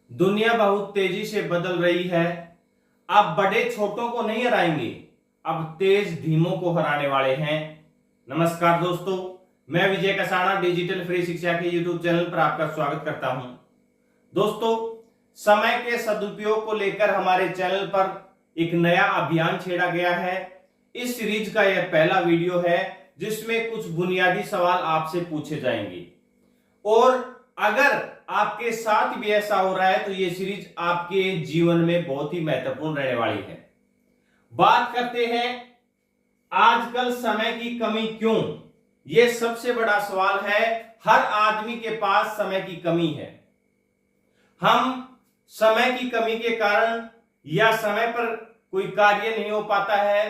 दुनिया बहुत तेजी से बदल रही है। अब बड़े छोटों को नहीं हराएंगे, अब तेज धीमों को हराने वाले हैं। नमस्कार दोस्तों, मैं विजय कसाना डिजिटल फ्री शिक्षा के यूट्यूब चैनल पर आपका स्वागत करता हूं। दोस्तों, समय के सदुपयोग को लेकर हमारे चैनल पर एक नया अभियान छेड़ा गया है। इस सीरीज का यह पहला वीडियो है जिसमें कुछ बुनियादी सवाल आपसे पूछे जाएंगे, और अगर आपके साथ भी ऐसा हो रहा है तो यह सीरीज आपके जीवन में बहुत ही महत्वपूर्ण रहने वाली है। बात करते हैं आजकल समय की कमी क्यों। यह सबसे बड़ा सवाल है। हर आदमी के पास समय की कमी है। हम समय की कमी के कारण या समय पर कोई कार्य नहीं हो पाता है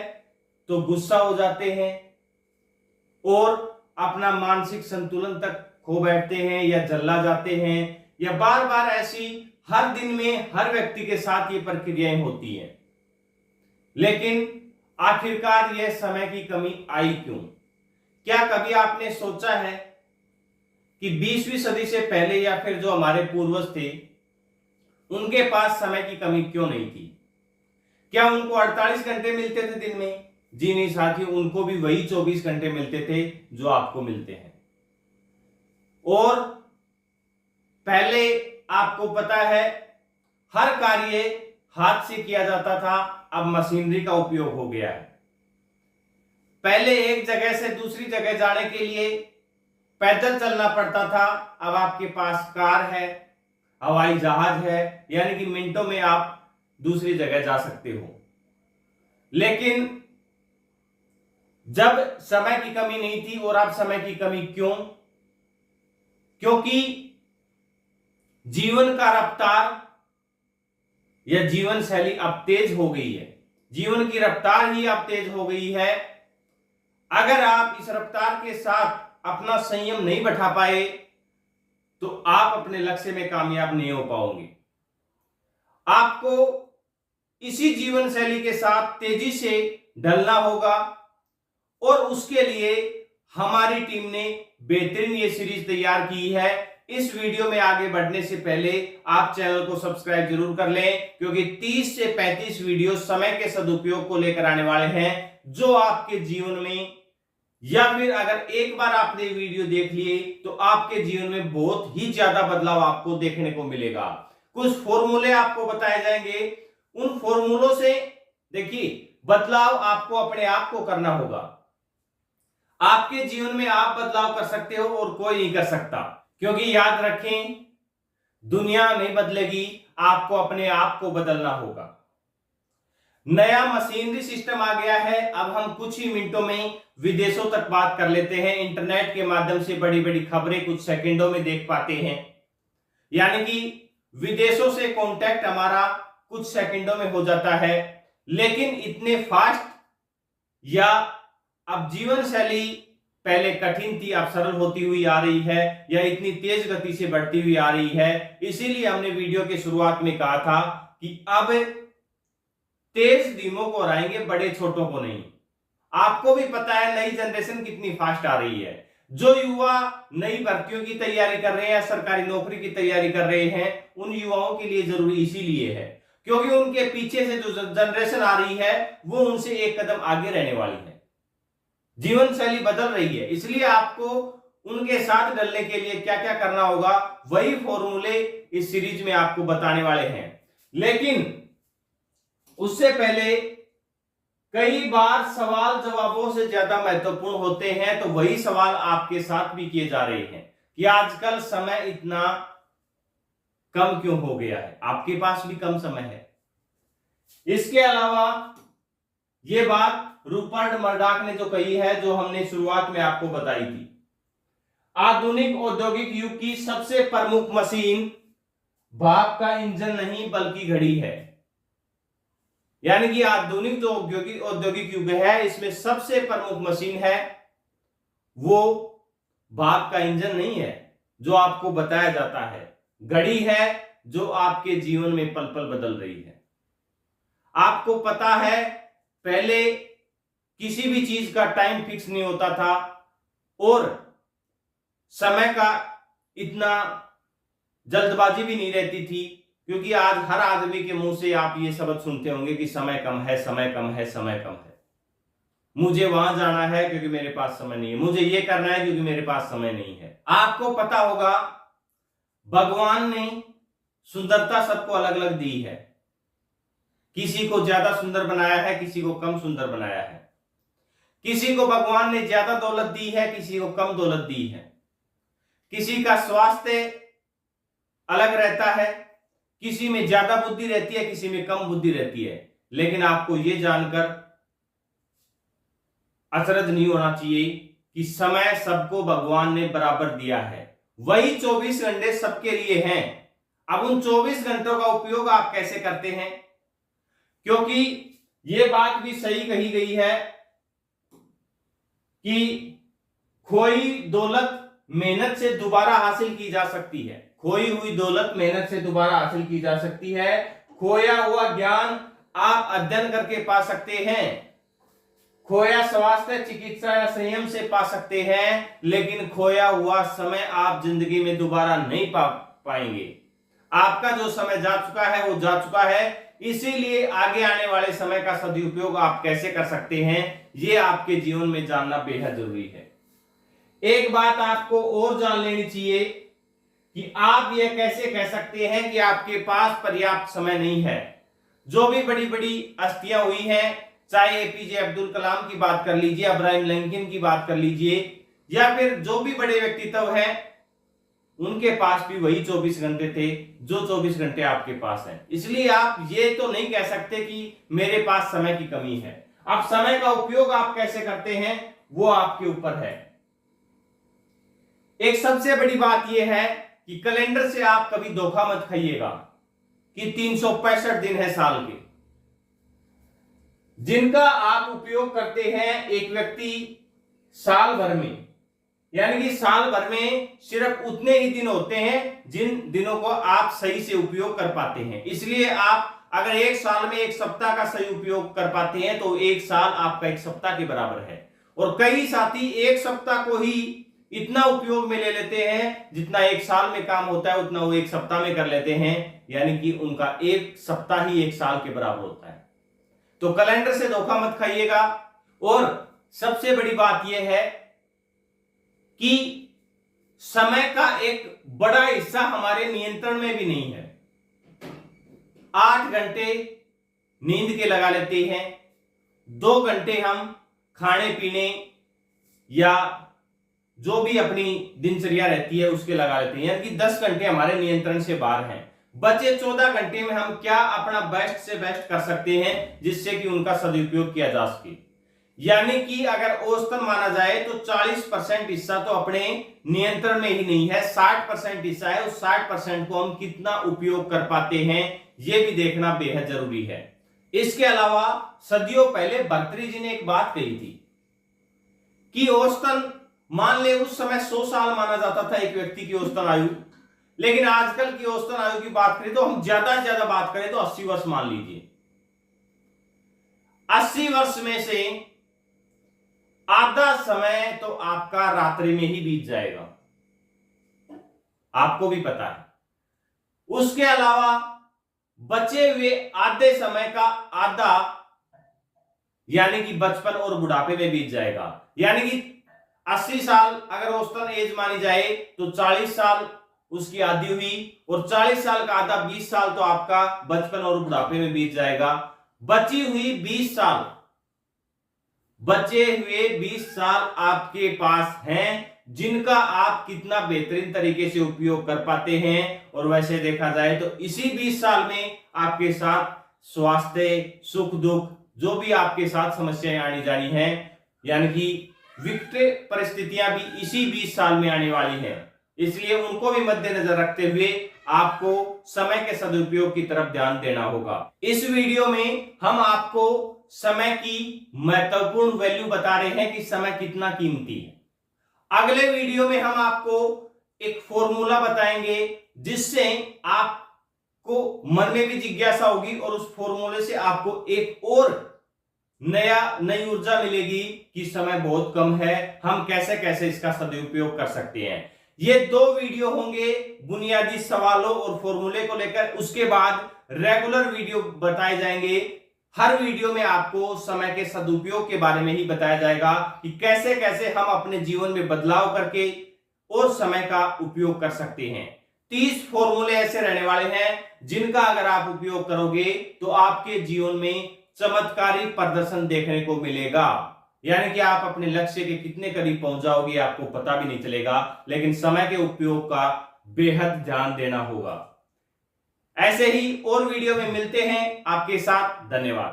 तो गुस्सा हो जाते हैं और अपना मानसिक संतुलन तक खो बैठते हैं या जल्ला जाते हैं, या बार बार ऐसी हर दिन में हर व्यक्ति के साथ ये प्रक्रियाएं होती हैं। लेकिन आखिरकार यह समय की कमी आई क्यों? क्या कभी आपने सोचा है कि 20वीं सदी से पहले या फिर जो हमारे पूर्वज थे उनके पास समय की कमी क्यों नहीं थी? क्या उनको 48 घंटे मिलते थे दिन में? जी नहीं साथियों, उनको भी वही 24 घंटे मिलते थे जो आपको मिलते हैं। और पहले आपको पता है हर कार्य हाथ से किया जाता था, अब मशीनरी का उपयोग हो गया है। पहले एक जगह से दूसरी जगह जाने के लिए पैदल चलना पड़ता था, अब आपके पास कार है, हवाई जहाज है, यानी कि मिनटों में आप दूसरी जगह जा सकते हो। लेकिन जब समय की कमी नहीं थी और अब समय की कमी क्यों? क्योंकि जीवन का रफ्तार या जीवन शैली अब तेज हो गई है। जीवन की रफ्तार ही अब तेज हो गई है। अगर आप इस रफ्तार के साथ अपना संयम नहीं बैठा पाए तो आप अपने लक्ष्य में कामयाब नहीं हो पाओगे। आपको इसी जीवन शैली के साथ तेजी से ढलना होगा, और उसके लिए हमारी टीम ने बेहतरीन ये सीरीज तैयार की है। इस वीडियो में आगे बढ़ने से पहले आप चैनल को सब्सक्राइब जरूर कर लें, क्योंकि 30 से 35 वीडियो समय के सदुपयोग को लेकर आने वाले हैं, जो आपके जीवन में, या फिर अगर एक बार आपने वीडियो देख लिए तो आपके जीवन में बहुत ही ज्यादा बदलाव आपको देखने को मिलेगा। कुछ फॉर्मूले आपको बताए जाएंगे, उन फॉर्मूलों से देखिए बदलाव आपको अपने आप को करना होगा। आपके जीवन में आप बदलाव कर सकते हो और कोई नहीं कर सकता, क्योंकि याद रखें दुनिया नहीं बदलेगी, आपको अपने आप को बदलना होगा। नया मशीनरी सिस्टम आ गया है। अब हम कुछ ही मिनटों में विदेशों तक बात कर लेते हैं। इंटरनेट के माध्यम से बड़ी बड़ी खबरें कुछ सेकंडों में देख पाते हैं, यानी कि विदेशों से कांटेक्ट हमारा कुछ सेकंडों में हो जाता है। लेकिन इतने फास्ट या अब जीवन शैली पहले कठिन थी, अब सरल होती हुई आ रही है, या इतनी तेज गति से बढ़ती हुई आ रही है। इसीलिए हमने वीडियो के शुरुआत में कहा था कि अब तेज धीमों को हराएंगे, बड़े छोटों को नहीं। आपको भी पता है नई जनरेशन कितनी फास्ट आ रही है। जो युवा नई भर्तियों की तैयारी कर रहे हैं या सरकारी नौकरी की तैयारी कर रहे हैं, उन युवाओं के लिए जरूरी इसीलिए है क्योंकि उनके पीछे से जो जनरेशन आ रही है वो उनसे एक कदम आगे रहने वाली है। जीवन शैली बदल रही है, इसलिए आपको उनके साथ डलने के लिए क्या क्या करना होगा, वही फॉर्मूले इस सीरीज में आपको बताने वाले हैं। लेकिन उससे पहले कई बार सवाल जवाबों से ज्यादा महत्वपूर्ण होते हैं, तो वही सवाल आपके साथ भी किए जा रहे हैं कि आजकल समय इतना कम क्यों हो गया है। आपके पास भी कम समय है। इसके अलावा यह बात रूपर्ट मर्डॉक ने जो कही है, जो हमने शुरुआत में आपको बताई थी, आधुनिक औद्योगिक युग की सबसे प्रमुख मशीन भाप का इंजन नहीं बल्कि घड़ी है। यानी कि आधुनिक जो औद्योगिक युग है, इसमें सबसे प्रमुख मशीन है वो भाप का इंजन नहीं है जो आपको बताया जाता है, घड़ी है जो आपके जीवन में पल पल बदल रही है। आपको पता है पहले किसी भी चीज का टाइम फिक्स नहीं होता था, और समय का इतना जल्दबाजी भी नहीं रहती थी, क्योंकि आज हर आदमी के मुंह से आप ये शब्द सुनते होंगे कि समय कम है, समय कम है, समय कम है। मुझे वहां जाना है क्योंकि मेरे पास समय नहीं है, मुझे ये करना है क्योंकि मेरे पास समय नहीं है। आपको पता होगा भगवान ने सुंदरता सबको अलग अलग दी है। किसी को ज्यादा सुंदर बनाया है, किसी को कम सुंदर बनाया है। किसी को भगवान ने ज्यादा दौलत दी है, किसी को कम दौलत दी है। किसी का स्वास्थ्य अलग रहता है, किसी में ज्यादा बुद्धि रहती है, किसी में कम बुद्धि रहती है। लेकिन आपको यह जानकर अचरज नहीं होना चाहिए कि समय सबको भगवान ने बराबर दिया है। वही 24 घंटे सबके लिए हैं। अब उन 24 घंटों का उपयोग आप कैसे करते हैं? क्योंकि यह बात भी सही कही गई है कि खोई दौलत मेहनत से दोबारा हासिल की जा सकती है। खोई हुई दौलत मेहनत से दोबारा हासिल की जा सकती है। खोया हुआ ज्ञान आप अध्ययन करके पा सकते हैं। खोया स्वास्थ्य चिकित्सा या संयम से पा सकते हैं, लेकिन खोया हुआ समय आप जिंदगी में दोबारा नहीं पा पाएंगे। आपका जो समय जा चुका है वो जा चुका है। इसीलिए आगे आने वाले समय का सदुपयोग आप कैसे कर सकते हैं, ये आपके जीवन में जानना बेहद जरूरी है। एक बात आपको और जान लेनी चाहिए कि आप यह कैसे कह सकते हैं कि आपके पास पर्याप्त समय नहीं है। जो भी बड़ी बड़ी हस्तियां हुई हैं, चाहे एपीजे अब्दुल कलाम की बात कर लीजिए, अब्राहम लिंकन की बात कर लीजिए, या फिर जो भी बड़े व्यक्तित्व हैं, उनके पास भी वही 24 घंटे थे जो 24 घंटे आपके पास हैं। इसलिए आप ये तो नहीं कह सकते कि मेरे पास समय की कमी है। अब समय का उपयोग आप कैसे करते हैं वो आपके ऊपर है। एक सबसे बड़ी बात यह है कि कैलेंडर से आप कभी धोखा मत खाइएगा कि 365 दिन है साल के, जिनका आप उपयोग करते हैं एक व्यक्ति साल भर में। यानी कि साल भर में सिर्फ उतने ही दिन होते हैं जिन दिनों को आप सही से उपयोग कर पाते हैं। इसलिए आप अगर एक साल में एक सप्ताह का सही उपयोग कर पाते हैं तो एक साल आपका एक सप्ताह के बराबर है। और कई साथी एक सप्ताह को ही इतना उपयोग में ले लेते हैं, जितना एक साल में काम होता है उतना वो एक सप्ताह में कर लेते हैं। यानी कि उनका एक सप्ताह ही एक साल के बराबर होता है। तो कैलेंडर से धोखा मत खाइएगा। और सबसे बड़ी बात यह है कि समय का एक बड़ा हिस्सा हमारे नियंत्रण में भी नहीं है। 8 घंटे नींद के लगा लेते हैं, 2 घंटे हम खाने पीने या जो भी अपनी दिनचर्या रहती है उसके लगा लेते हैं। यानी कि 10 घंटे हमारे नियंत्रण से बाहर हैं। बचे 14 घंटे में हम क्या अपना बेस्ट से बेस्ट कर सकते हैं जिससे कि उनका सदुपयोग किया जा सके। यानी कि अगर औसतन माना जाए तो 40% हिस्सा तो अपने नियंत्रण में ही नहीं है, 60% हिस्सा है। उस 60% को हम कितना उपयोग कर पाते हैं यह भी देखना बेहद जरूरी है। इसके अलावा सदियों पहले भर्तृहरि जी ने एक बात कही थी कि औसतन मान ले उस समय 100 साल माना जाता था एक व्यक्ति की औसतन आयु, लेकिन आजकल की औसतन आयु की बात करें तो हम ज्यादा से ज्यादा बात करें तो 80 वर्ष मान लीजिए। 80 वर्ष में से आधा समय तो आपका रात्रि में ही बीत जाएगा, आपको भी पता है। उसके अलावा बचे हुए आधे समय का आधा यानी कि बचपन और बुढ़ापे में बीत जाएगा। यानी कि 80 साल अगर औसतन एज मानी जाए तो 40 साल उसकी आधी हुई, और 40 साल का आधा 20 साल तो आपका बचपन और बुढ़ापे में बीत जाएगा। बची हुई 20 साल, बचे हुए 20 साल आपके पास हैं जिनका आप कितना बेहतरीन तरीके से उपयोग कर पाते हैं। और वैसे देखा जाए तो इसी 20 साल में आपके साथ स्वास्थ्य सुख दुख जो भी आपके साथ समस्याएं आनी जानी हैं, यानी कि विकट परिस्थितियां भी इसी 20 साल में आने वाली हैं। इसलिए उनको भी मद्देनजर रखते हुए आपको समय के सदुपयोग की तरफ ध्यान देना होगा। इस वीडियो में हम आपको समय की महत्वपूर्ण वैल्यू बता रहे हैं कि समय कितना कीमती है। अगले वीडियो में हम आपको एक फॉर्मूला बताएंगे जिससे आपको मन में भी जिज्ञासा होगी और उस फॉर्मूले से आपको एक और नई ऊर्जा मिलेगी कि समय बहुत कम है, हम कैसे कैसे इसका सदुपयोग कर सकते हैं। ये 2 वीडियो होंगे बुनियादी सवालों और फॉर्मूले को लेकर, उसके बाद रेगुलर वीडियो बताए जाएंगे। हर वीडियो में आपको समय के सदुपयोग के बारे में ही बताया जाएगा कि कैसे कैसे हम अपने जीवन में बदलाव करके और समय का उपयोग कर सकते हैं। 30 फॉर्मूले ऐसे रहने वाले हैं जिनका अगर आप उपयोग करोगे तो आपके जीवन में चमत्कारी प्रदर्शन देखने को मिलेगा। यानी कि आप अपने लक्ष्य के कितने करीब पहुंच जाओगे आपको पता भी नहीं चलेगा, लेकिन समय के उपयोग का बेहद ध्यान देना होगा। ऐसे ही और वीडियो में मिलते हैं आपके साथ। धन्यवाद।